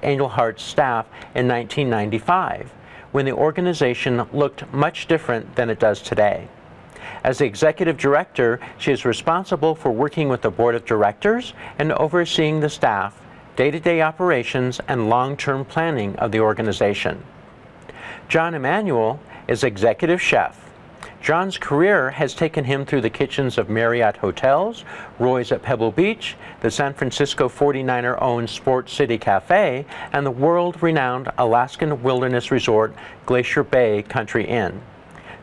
Angel Heart's staff in 1995, when the organization looked much different than it does today. As the executive director, she is responsible for working with the board of directors and overseeing the staff, day-to-day operations, and long-term planning of the organization. John Emanuel is executive chef. John's career has taken him through the kitchens of Marriott Hotels, Roy's at Pebble Beach, the San Francisco 49er-owned Sports City Cafe, and the world-renowned Alaskan wilderness resort Glacier Bay Country Inn.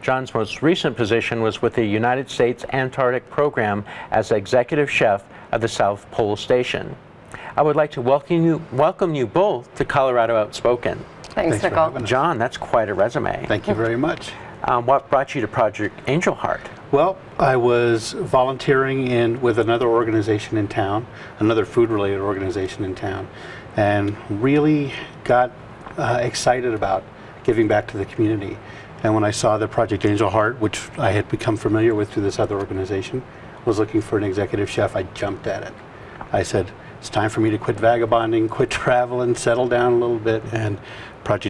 John's most recent position was with the United States Antarctic Program as executive chef of the South Pole Station. I would like to welcome you both to Colorado Outspoken. Thanks Nicole. John, that's quite a resume. Thank you very much. What brought you to Project Angel Heart? Well, I was volunteering with another organization in town, another food-related organization in town, and really got excited about giving back to the community. And when I saw that Project Angel Heart, which I had become familiar with through this other organization, was looking for an executive chef, I jumped at it. I said, it's time for me to quit vagabonding, quit traveling, settle down a little bit, and Project